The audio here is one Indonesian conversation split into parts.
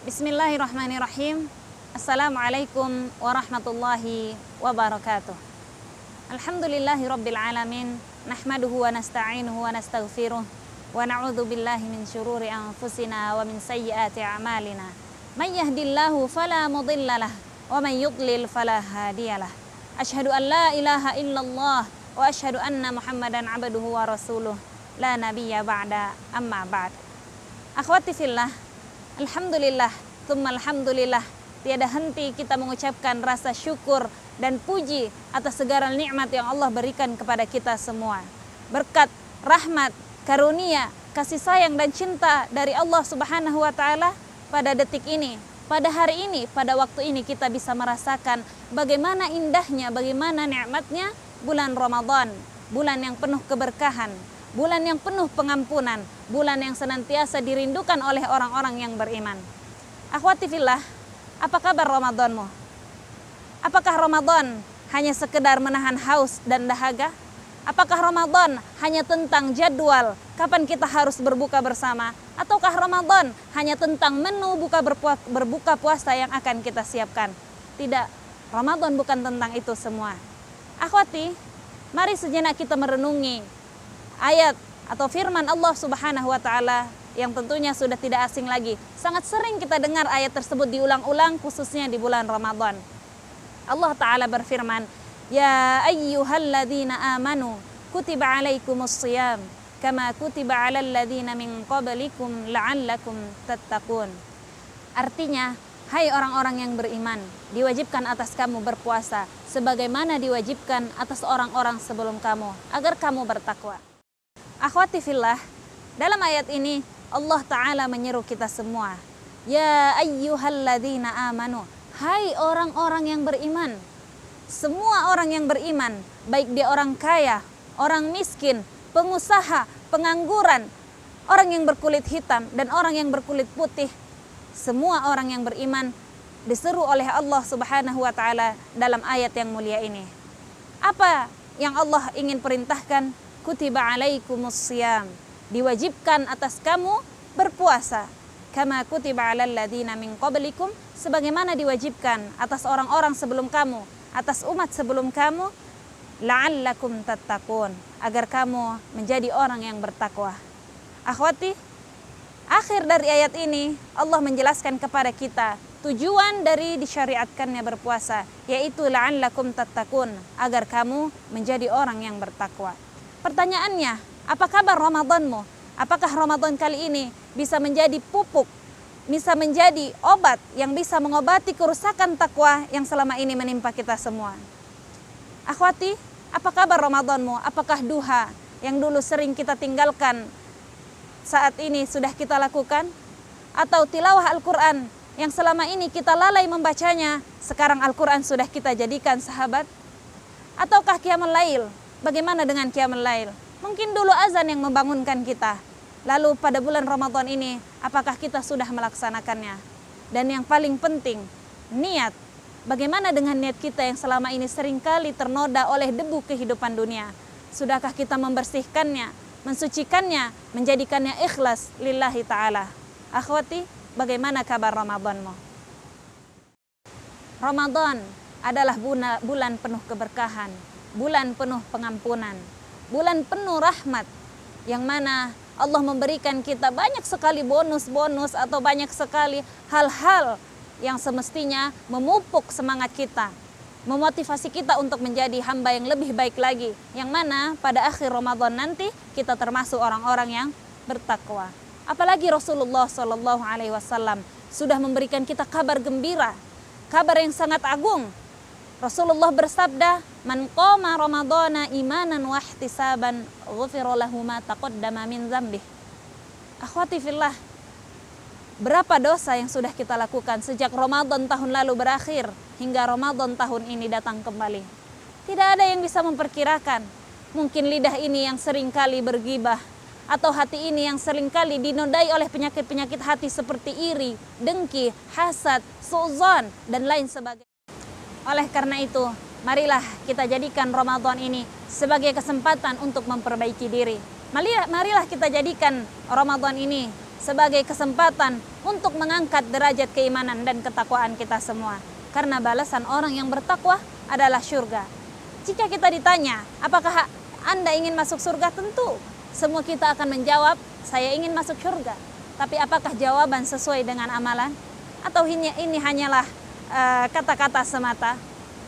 Bismillahirrahmanirrahim. Assalamualaikum warahmatullahi wabarakatuh. Alhamdulillahi rabbil alamin. Nahmaduhu wa nasta'inuhu wa nastaghfiruh. Wa na'udzu billahi min syururi anfusina wa min sayyiati a'malina. May yahdillahu fala mudhillalah wa may yudlil fala hadiyalah. Asyhadu an la ilaha illallah wa asyhadu anna Muhammadan abduhu wa rasuluh. La nabiyya ba'da amma ba'd. Akhwati fillah, alhamdulillah, tsumma alhamdulillah. Tiada henti kita mengucapkan rasa syukur dan puji atas segala nikmat yang Allah berikan kepada kita semua. Berkat, rahmat, karunia, kasih sayang dan cinta dari Allah Subhanahu wa taala pada detik ini, pada hari ini, pada waktu ini kita bisa merasakan bagaimana indahnya, bagaimana nikmatnya bulan Ramadan, bulan yang penuh keberkahan, bulan yang penuh pengampunan, bulan yang senantiasa dirindukan oleh orang-orang yang beriman. Akhwati fillah, apa kabar Ramadanmu? Apakah Ramadan hanya sekedar menahan haus dan dahaga? Apakah Ramadan hanya tentang jadwal kapan kita harus berbuka bersama? Ataukah Ramadan hanya tentang menu berbuka puasa yang akan kita siapkan? Tidak, Ramadan bukan tentang itu semua. Akhwati, mari sejenak kita merenungi ayat atau firman Allah Subhanahu wa taala yang tentunya sudah tidak asing lagi. Sangat sering kita dengar ayat tersebut diulang-ulang khususnya di bulan Ramadan. Allah taala berfirman, "Ya ayyuhalladzina amanu kutiba alaikumus shiyam kama kutiba alal ladzina min qablikum la'allakum tattaqun." Artinya, hai orang-orang yang beriman, diwajibkan atas kamu berpuasa sebagaimana diwajibkan atas orang-orang sebelum kamu agar kamu bertakwa. Akhwati fillah, dalam ayat ini Allah Ta'ala menyeru kita semua. Ya ayyuhalladzina amanu. Hai orang-orang yang beriman. Semua orang yang beriman, baik dia orang kaya, orang miskin, pengusaha, pengangguran, orang yang berkulit hitam dan orang yang berkulit putih. Semua orang yang beriman diseru oleh Allah Subhanahu wa Ta'ala dalam ayat yang mulia ini. Apa yang Allah ingin perintahkan? Kutiba alaikumus shiyam. Diwajibkan atas kamu berpuasa. Kama kutiba alal ladzina min qablikum, sebagaimana diwajibkan atas orang-orang sebelum kamu, atas umat sebelum kamu, la'allakum tattaqun, agar kamu menjadi orang yang bertakwa. Akhwati, akhir dari ayat ini Allah menjelaskan kepada kita tujuan dari disyariatkannya berpuasa, yaitu la'allakum tattaqun, agar kamu menjadi orang yang bertakwa. Pertanyaannya, apa kabar Ramadanmu? Apakah Ramadan kali ini bisa menjadi pupuk, bisa menjadi obat yang bisa mengobati kerusakan takwa yang selama ini menimpa kita semua? Akhwati, apa kabar Ramadanmu? Apakah duha yang dulu sering kita tinggalkan saat ini sudah kita lakukan? Atau tilawah Al-Quran yang selama ini kita lalai membacanya, sekarang Al-Quran sudah kita jadikan sahabat? Ataukah qiyamul lail? Bagaimana dengan qiyamul lail? Mungkin dulu azan yang membangunkan kita. Lalu pada bulan Ramadan ini, apakah kita sudah melaksanakannya? Dan yang paling penting, niat. Bagaimana dengan niat kita yang selama ini seringkali ternoda oleh debu kehidupan dunia? Sudahkah kita membersihkannya, mensucikannya, menjadikannya ikhlas lillahi ta'ala? Akhwati, bagaimana kabar Ramadanmu? Ramadan adalah bulan penuh keberkahan, bulan penuh pengampunan, bulan penuh rahmat, yang mana Allah memberikan kita banyak sekali bonus-bonus atau banyak sekali hal-hal yang semestinya memupuk semangat kita, memotivasi kita untuk menjadi hamba yang lebih baik lagi, yang mana pada akhir Ramadan nanti kita termasuk orang-orang yang bertakwa. Apalagi Rasulullah SAW sudah memberikan kita kabar gembira, kabar yang sangat agung. Rasulullah bersabda, "Man qama Ramadana imanan wa ihtisaban, ghufira lahu ma taqaddama min dzambih." Akhwati fillah, berapa dosa yang sudah kita lakukan sejak Ramadan tahun lalu berakhir hingga Ramadan tahun ini datang kembali. Tidak ada yang bisa memperkirakan. Mungkin lidah ini yang seringkali bergibah, atau hati ini yang seringkali dinodai oleh penyakit-penyakit hati seperti iri, dengki, hasad, suudzon, dan lain sebagainya. Oleh karena itu, marilah kita jadikan Ramadan ini sebagai kesempatan untuk memperbaiki diri. Marilah kita jadikan Ramadan ini sebagai kesempatan untuk mengangkat derajat keimanan dan ketakwaan kita semua. Karena balasan orang yang bertakwa adalah surga. Jika kita ditanya, apakah Anda ingin masuk surga? Tentu semua kita akan menjawab, saya ingin masuk surga. Tapi apakah jawaban sesuai dengan amalan? Atau ini hanyalah kata-kata semata?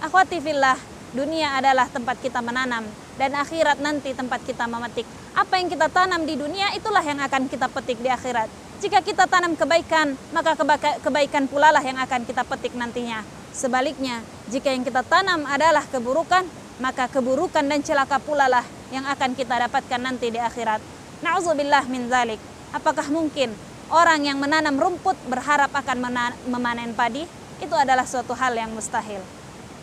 Akhwati fillah, dunia adalah tempat kita menanam dan akhirat nanti tempat kita memetik. Apa yang kita tanam di dunia itulah yang akan kita petik di akhirat. Jika kita tanam kebaikan, maka kebaikan pula lah yang akan kita petik nantinya. Sebaliknya, jika yang kita tanam adalah keburukan, maka keburukan dan celaka pula lah yang akan kita dapatkan nanti di akhirat. Na'udzubillah min dzalik. Apakah mungkin orang yang menanam rumput berharap akan memanen padi? Itu adalah suatu hal yang mustahil.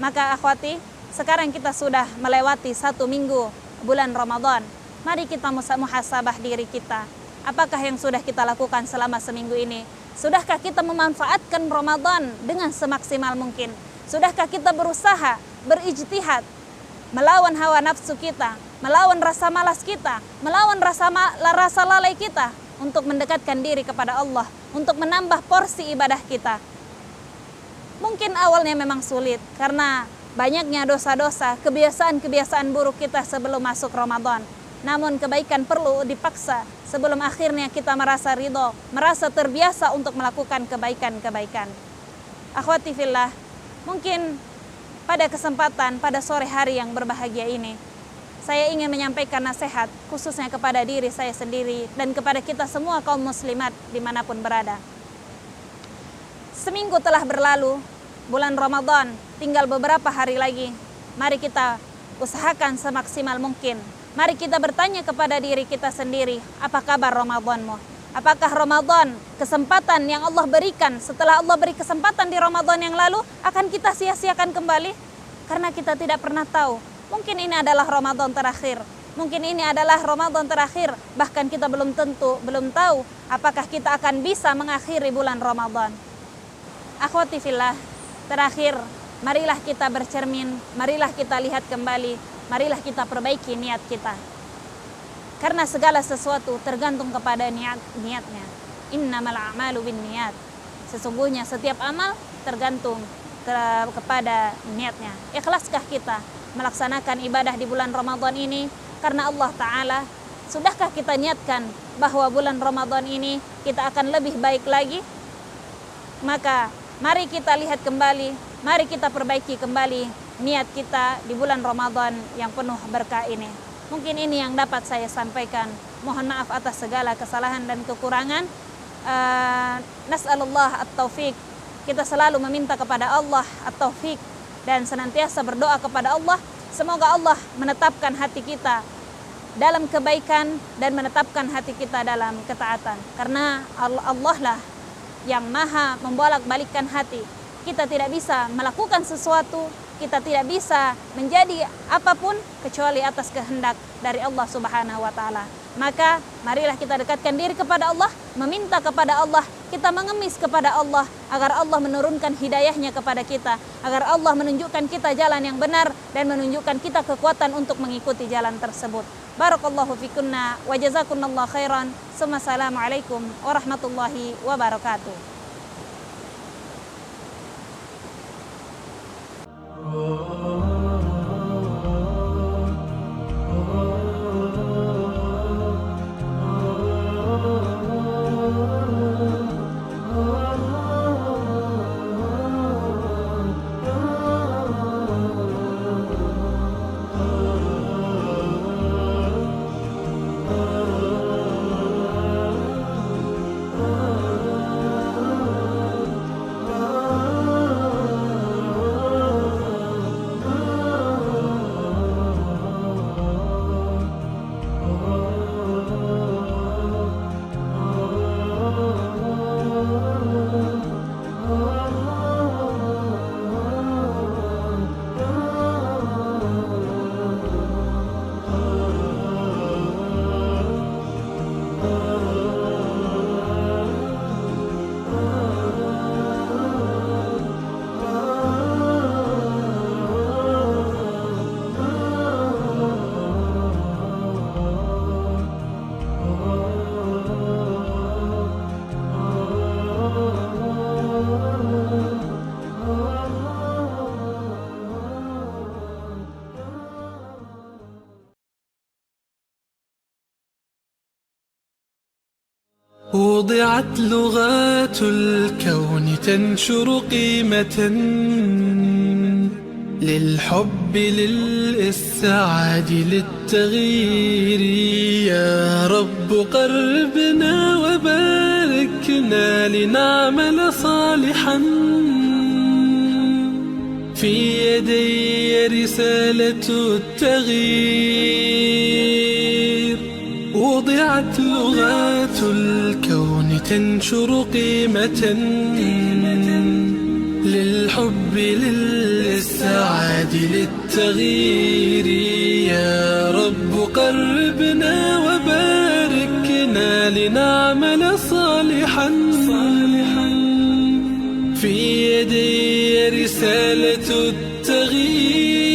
Maka akhwati, sekarang kita sudah melewati 1 minggu bulan Ramadan. Mari kita muhasabah diri kita. Apakah yang sudah kita lakukan selama seminggu ini? Sudahkah kita memanfaatkan Ramadan dengan semaksimal mungkin? Sudahkah kita berusaha, berijtihad, melawan hawa nafsu kita, melawan rasa malas kita, melawan rasa lalai kita, untuk mendekatkan diri kepada Allah, untuk menambah porsi ibadah kita? Mungkin awalnya memang sulit karena banyaknya dosa-dosa, kebiasaan-kebiasaan buruk kita sebelum masuk Ramadan. Namun kebaikan perlu dipaksa sebelum akhirnya kita merasa ridho, merasa terbiasa untuk melakukan kebaikan-kebaikan. Akhwati fillah, mungkin pada kesempatan pada sore hari yang berbahagia ini, saya ingin menyampaikan nasihat khususnya kepada diri saya sendiri dan kepada kita semua kaum muslimat dimanapun berada. Seminggu telah berlalu, bulan Ramadan tinggal beberapa hari lagi. Mari kita usahakan semaksimal mungkin. Mari kita bertanya kepada diri kita sendiri, apa kabar Ramadanmu? Apakah Ramadan, kesempatan yang Allah berikan setelah Allah beri kesempatan di Ramadan yang lalu, akan kita sia-siakan kembali? Karena kita tidak pernah tahu. Mungkin ini adalah Ramadan terakhir. Mungkin ini adalah Ramadan terakhir. Bahkan kita belum tahu apakah kita akan bisa mengakhiri bulan Ramadan. Akhwati fillah, terakhir, marilah kita bercermin, marilah kita lihat kembali, marilah kita perbaiki niat kita. Karena segala sesuatu tergantung kepada niatnya. Innamal a'malu binniyat. Sesungguhnya setiap amal tergantung kepada niatnya. Ikhlaskah kita melaksanakan ibadah di bulan Ramadan ini karena Allah Ta'ala? Sudahkah kita niatkan bahwa bulan Ramadan ini kita akan lebih baik lagi? Maka mari kita lihat kembali, mari kita perbaiki kembali niat kita di bulan Ramadan yang penuh berkah ini. Mungkin ini yang dapat saya sampaikan. Mohon maaf atas segala kesalahan dan kekurangan. Nas'alullah at-taufiq. Kita selalu meminta kepada Allah at-taufiq dan senantiasa berdoa kepada Allah. Semoga Allah menetapkan hati kita dalam kebaikan dan menetapkan hati kita dalam ketaatan. Karena Allah lah yang maha membolak-balikkan hati. Kita tidak bisa melakukan sesuatu, kita tidak bisa menjadi apapun kecuali atas kehendak dari Allah Subhanahu wa Ta'ala. Maka marilah kita dekatkan diri kepada Allah, meminta kepada Allah, kita mengemis kepada Allah agar Allah menurunkan hidayahnya kepada kita, agar Allah menunjukkan kita jalan yang benar dan menunjukkan kita kekuatan untuk mengikuti jalan tersebut. Barakallahu fikunna wa jazakunallahu khairan. Assalamualaikum warahmatullahi wabarakatuh. وضعت لغات الكون تنشر قيمة للحب للإسعاد للتغيير. يا رب قربنا وباركنا لنعمل صالحا في يدي رسالة التغيير. وضعت لغات الكون تنشر قيمة للحب للإسعاد للتغيير. يا رب قربنا وباركنا لنعمل صالحا في يدي رسالة التغيير.